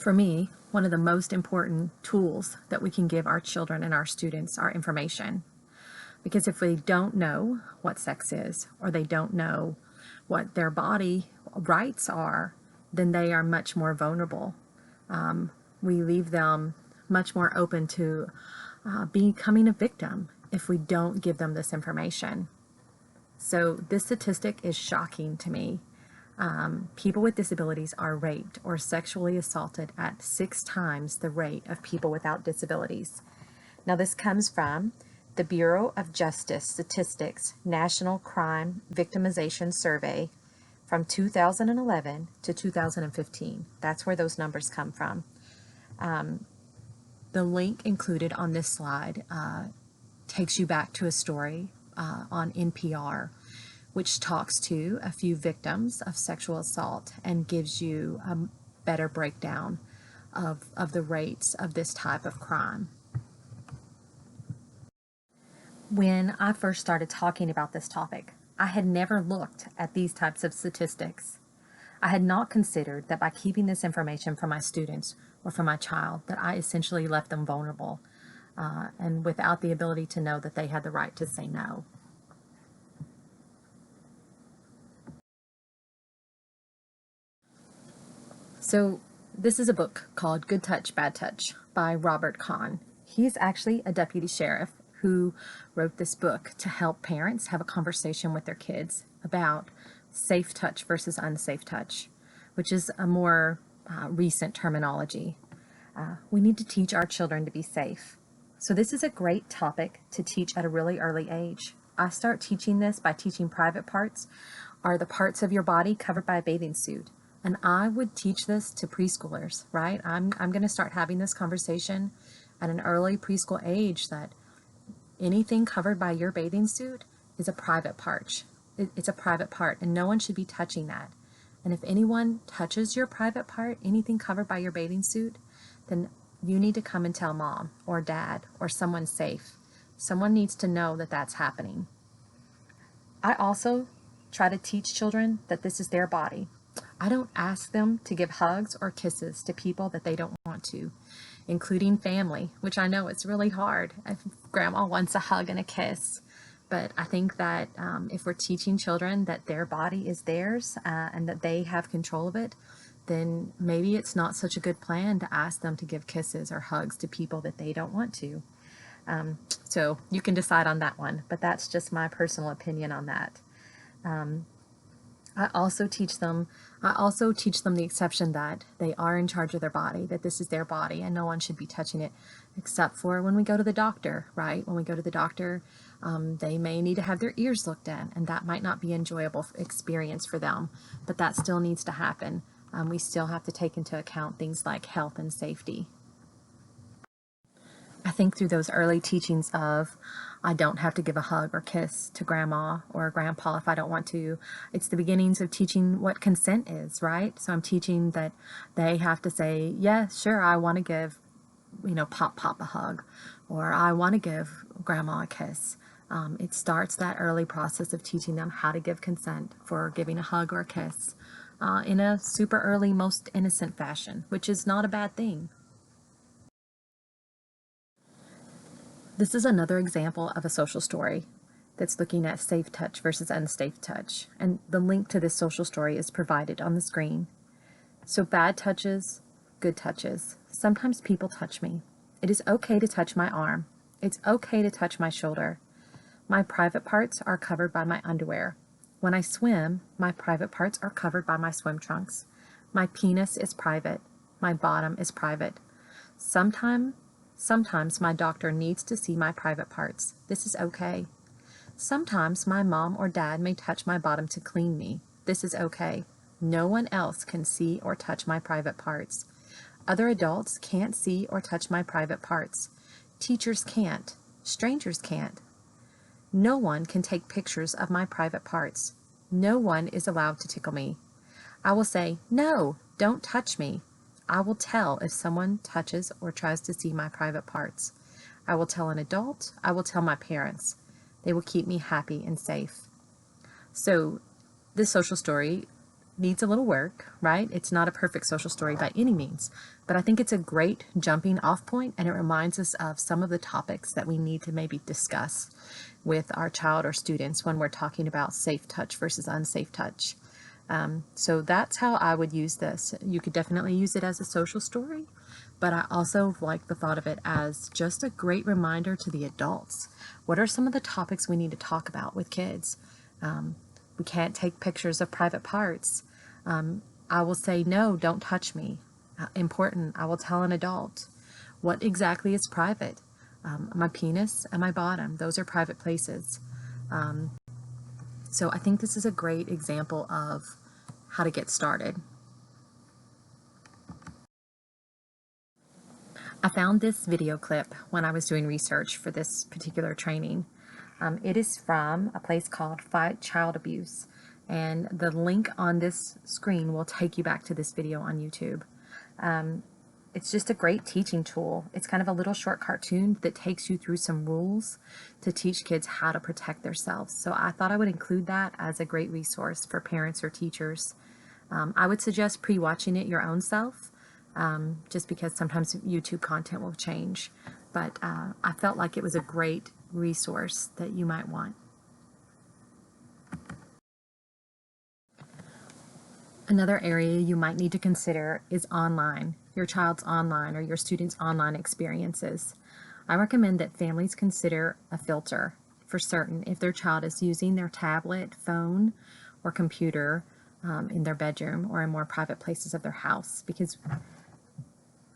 For me, one of the most important tools that we can give our children and our students are information. Because if they don't know what sex is, or they don't know what their body rights are, then they are much more vulnerable. We leave them much more open to becoming a victim if we don't give them this information. So this statistic is shocking to me. People with disabilities are raped or sexually assaulted at 6 times the rate of people without disabilities. Now this comes from the Bureau of Justice Statistics National Crime Victimization Survey from 2011 to 2015. That's where those numbers come from. The link included on this slide takes you back to a story on NPR, which talks to a few victims of sexual assault and gives you a better breakdown of the rates of this type of crime. When I first started talking about this topic, I had never looked at these types of statistics. I had not considered that by keeping this information from my students or from my child, that I essentially left them vulnerable and without the ability to know that they had the right to say no. So this is a book called Good Touch, Bad Touch by Robert Kahn. He's actually a deputy sheriff who wrote this book to help parents have a conversation with their kids about safe touch versus unsafe touch, which is a more recent terminology. We need to teach our children to be safe. So this is a great topic to teach at a really early age. I start teaching this by teaching private parts are the parts of your body covered by a bathing suit. And I would teach this to preschoolers, right? I'm going to start having this conversation at an early preschool age that anything covered by your bathing suit is a private part. It's a private part, and no one should be touching that. And if anyone touches your private part, anything covered by your bathing suit, then you need to come and tell mom or dad or someone safe. Someone needs to know that that's happening. I also try to teach children that this is their body. I don't ask them to give hugs or kisses to people that they don't want to, including family, which I know it's really hard if grandma wants a hug and a kiss. But I think that if we're teaching children that their body is theirs and that they have control of it, then maybe it's not such a good plan to ask them to give kisses or hugs to people that they don't want to. So you can decide on that one, but that's just my personal opinion on that. I also teach them the exception that they are in charge of their body, that this is their body and no one should be touching it except for when we go to the doctor, right? When we go to the doctor, they may need to have their ears looked at, and that might not be an enjoyable experience for them, but that still needs to happen. We still have to take into account things like health and safety. I think through those early teachings of I don't have to give a hug or kiss to grandma or grandpa if I don't want to, it's the beginnings of teaching what consent is, right? So I'm teaching that they have to say, yeah, sure, I want to give, Pop a hug, or I want to give grandma a kiss. It starts that early process of teaching them how to give consent for giving a hug or a kiss in a super early, most innocent fashion, which is not a bad thing. This is another example of a social story that's looking at safe touch versus unsafe touch, and the link to this social story is provided on the screen. So bad touches, good touches. Sometimes people touch me. It is okay to touch my arm. It's okay to touch my shoulder. My private parts are covered by my underwear. When I swim, my private parts are covered by my swim trunks. My penis is private. My bottom is private. Sometimes my doctor needs to see my private parts. This is okay. Sometimes my mom or dad may touch my bottom to clean me. This is okay. No one else can see or touch my private parts. Other adults can't see or touch my private parts. Teachers can't. Strangers can't. No one can take pictures of my private parts. No one is allowed to tickle me. I will say, no, don't touch me. I will tell if someone touches or tries to see my private parts. I will tell an adult. I will tell my parents. They will keep me happy and safe. So this social story needs a little work, right? It's not a perfect social story by any means, but I think it's a great jumping off point, and it reminds us of some of the topics that we need to maybe discuss with our child or students when we're talking about safe touch versus unsafe touch. So that's how I would use this. You could definitely use it as a social story, but I also like the thought of it as just a great reminder to the adults. What are some of the topics we need to talk about with kids? We can't take pictures of private parts. I will say, no, don't touch me. Important, I will tell an adult. What exactly is private? My penis and my bottom, those are private places. So I think this is a great example of how to get started. I found this video clip when I was doing research for this particular training. It is from a place called Fight Child Abuse, and the link on this screen will take you back to this video on YouTube. It's just a great teaching tool. It's kind of a little short cartoon that takes you through some rules to teach kids how to protect themselves. So I thought I would include that as a great resource for parents or teachers. I would suggest pre-watching it your own self, just because sometimes YouTube content will change. But I felt like it was a great resource that you might want. Another area you might need to consider is online, your child's online or your student's online experiences. I recommend that families consider a filter for certain if their child is using their tablet, phone, or computer in their bedroom or in more private places of their house, because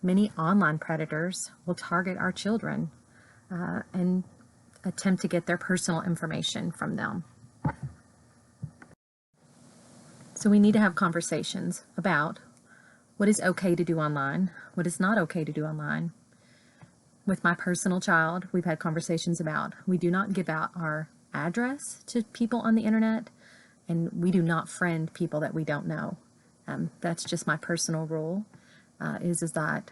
many online predators will target our children and attempt to get their personal information from them. So we need to have conversations about what is okay to do online, what is not okay to do online. With my personal child, we've had conversations about we do not give out our address to people on the internet, and we do not friend people that we don't know. That's just my personal rule, is that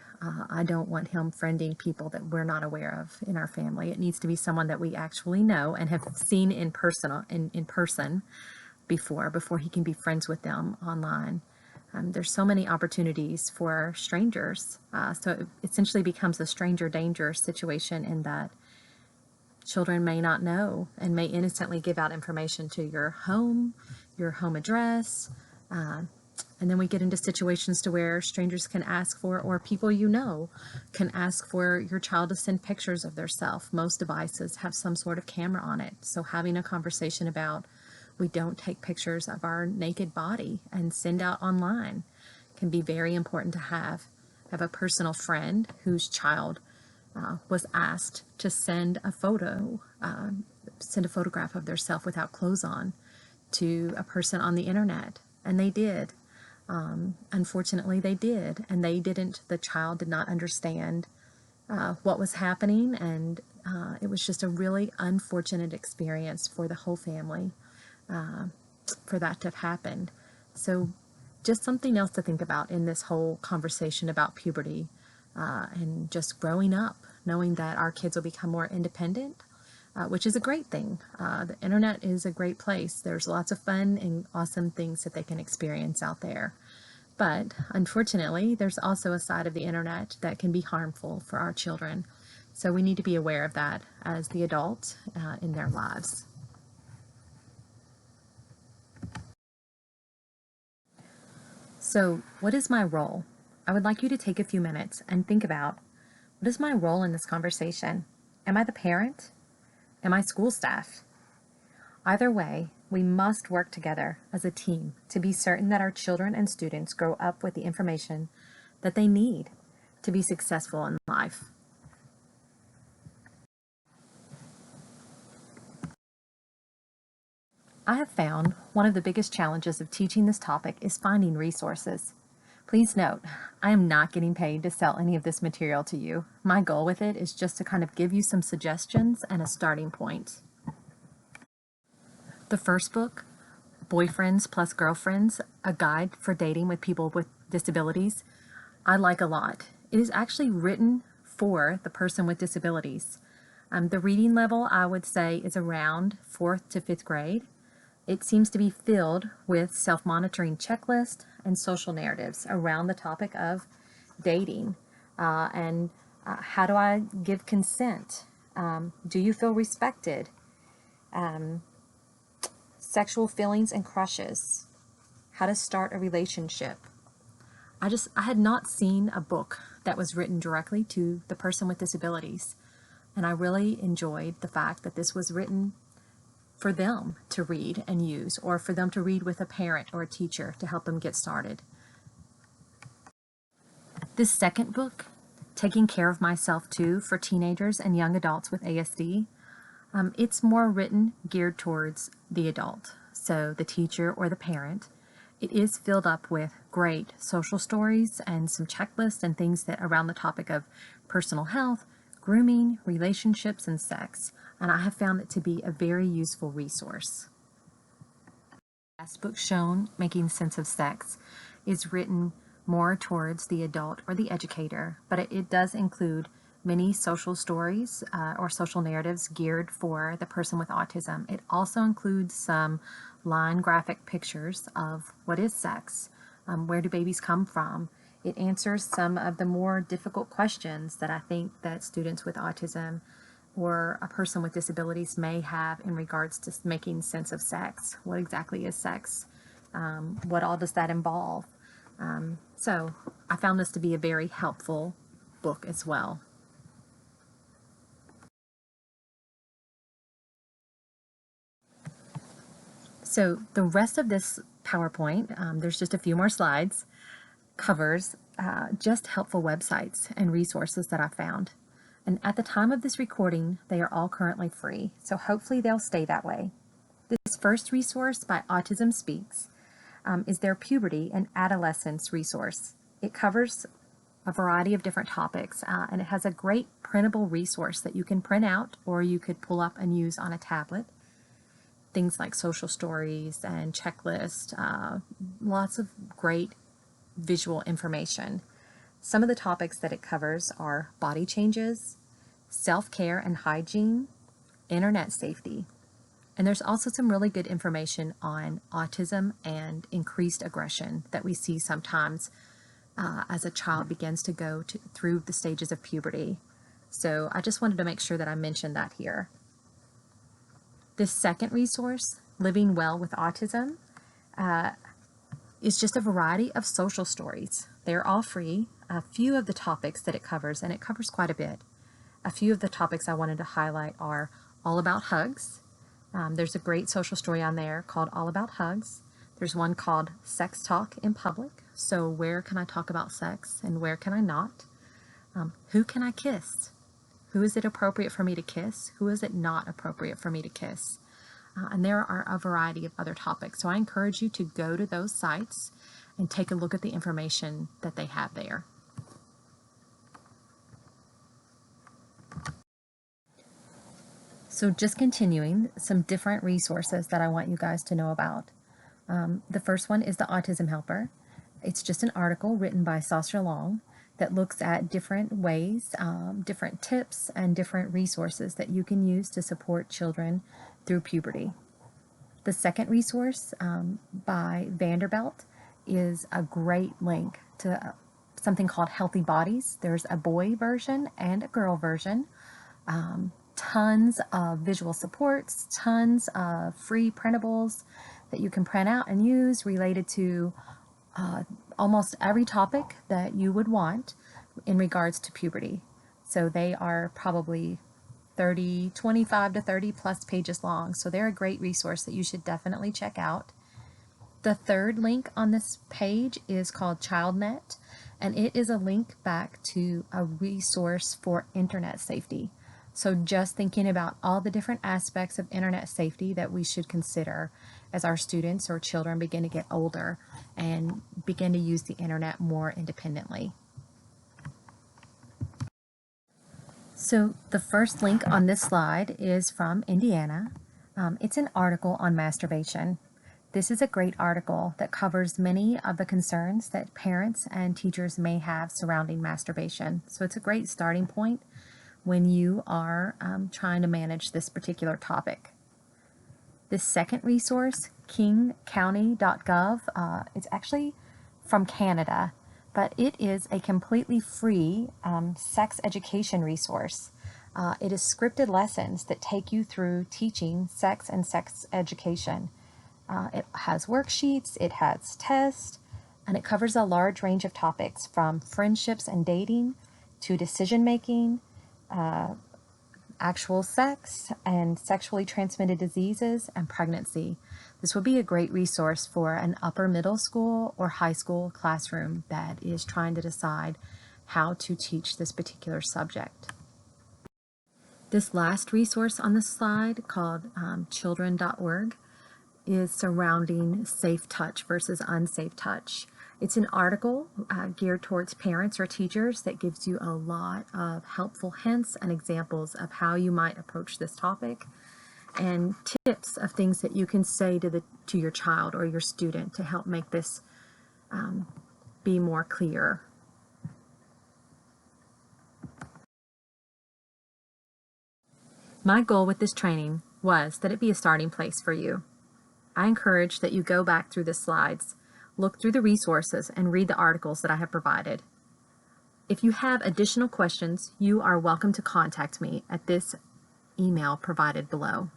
I don't want him friending people that we're not aware of in our family. It needs to be someone that we actually know and have seen in person before he can be friends with them online. There's so many opportunities for strangers. So it essentially becomes a stranger danger situation in that children may not know and may innocently give out information to your home address. And then we get into situations to where strangers can ask for, or people you know can ask for your child to send pictures of themselves. Most devices have some sort of camera on it. So having a conversation about we don't take pictures of our naked body and send out online can be very important to have. I have a personal friend whose child was asked to send a photograph of themselves without clothes on to a person on the internet, and they did. Unfortunately, they did, and the child did not understand what was happening, and it was just a really unfortunate experience for the whole family for that to have happened. So just something else to think about in this whole conversation about puberty and just growing up, knowing that our kids will become more independent, which is a great thing. The internet is a great place. There's lots of fun and awesome things that they can experience out there. But unfortunately, there's also a side of the internet that can be harmful for our children. So we need to be aware of that as the adult in their lives. So what is my role? I would like you to take a few minutes and think about, what is my role in this conversation? Am I the parent? Am I school staff? Either way, we must work together as a team to be certain that our children and students grow up with the information that they need to be successful in life. I have found one of the biggest challenges of teaching this topic is finding resources. Please note, I am not getting paid to sell any of this material to you. My goal with it is just to kind of give you some suggestions and a starting point. The first book, Boyfriends Plus Girlfriends, A Guide for Dating with People with Disabilities, I like a lot. It is actually written for the person with disabilities. The reading level, I would say, is around 4th to 5th grade. It seems to be filled with self-monitoring checklists and social narratives around the topic of dating and how do I give consent? Do you feel respected? Sexual feelings and crushes. How to start a relationship. I had not seen a book that was written directly to the person with disabilities. And I really enjoyed the fact that this was written for them to read and use, or for them to read with a parent or a teacher to help them get started. This second book, Taking Care of Myself Too, for teenagers and young adults with ASD, it's more written geared towards the adult, so the teacher or the parent. It is filled up with great social stories and some checklists and things that around the topic of personal health, grooming, relationships, and sex. And I have found it to be a very useful resource. The last book shown, Making Sense of Sex, is written more towards the adult or the educator, but it does include many social stories or social narratives geared for the person with autism. It also includes some line graphic pictures of what is sex, where do babies come from. It answers some of the more difficult questions that I think that students with autism or a person with disabilities may have in regards to making sense of sex. What exactly is sex? What all does that involve? So I found this to be a very helpful book as well. So the rest of this PowerPoint, there's just a few more slides, covers just helpful websites and resources that I found. And at the time of this recording, they are all currently free, so hopefully they'll stay that way. This first resource by Autism Speaks is their Puberty and Adolescence resource. It covers a variety of different topics, and it has a great printable resource that you can print out or you could pull up and use on a tablet. Things like social stories and checklists, lots of great visual information. Some of the topics that it covers are body changes, self-care and hygiene, internet safety. And there's also some really good information on autism and increased aggression that we see sometimes as a child begins to go through the stages of puberty. So I just wanted to make sure that I mentioned that here. This second resource, Living Well with Autism, is just a variety of social stories. They're all free. A few of the topics that it covers, and it covers quite a bit. A few of the topics I wanted to highlight are All About Hugs. There's a great social story on there called All About Hugs. There's one called Sex Talk in Public. So where can I talk about sex and where can I not? Who can I kiss? Who is it appropriate for me to kiss? Who is it not appropriate for me to kiss? And there are a variety of other topics. So I encourage you to go to those sites and take a look at the information that they have there. So just continuing, some different resources that I want you guys to know about. The first one is the Autism Helper. It's just an article written by Saucer Long that looks at different ways, different tips, and different resources that you can use to support children through puberty. The second resource by Vanderbilt is a great link to something called Healthy Bodies. There's a boy version and a girl version. Tons of visual supports, tons of free printables that you can print out and use related to almost every topic that you would want in regards to puberty. So they are probably 25 to 30 plus pages long. So they're a great resource that you should definitely check out. The third link on this page is called ChildNet, and it is a link back to a resource for internet safety. So just thinking about all the different aspects of internet safety that we should consider as our students or children begin to get older and begin to use the internet more independently. So the first link on this slide is from Indiana. It's an article on masturbation. This is a great article that covers many of the concerns that parents and teachers may have surrounding masturbation. So it's a great starting point when you are trying to manage this particular topic. This second resource, kingcounty.gov, it's actually from Canada, but it is a completely free sex education resource. It is scripted lessons that take you through teaching sex and sex education. It has worksheets, it has tests, and it covers a large range of topics from friendships and dating to decision making, actual sex and sexually transmitted diseases, and pregnancy. This would be a great resource for an upper middle school or high school classroom that is trying to decide how to teach this particular subject. This last resource on the slide, called children.org, is surrounding safe touch versus unsafe touch. It's an article geared towards parents or teachers that gives you a lot of helpful hints and examples of how you might approach this topic, and tips of things that you can say to your child or your student to help make this be more clear. My goal with this training was that it be a starting place for you. I encourage that you go back through the slides, look through the resources, and read the articles that I have provided. If you have additional questions, you are welcome to contact me at this email provided below.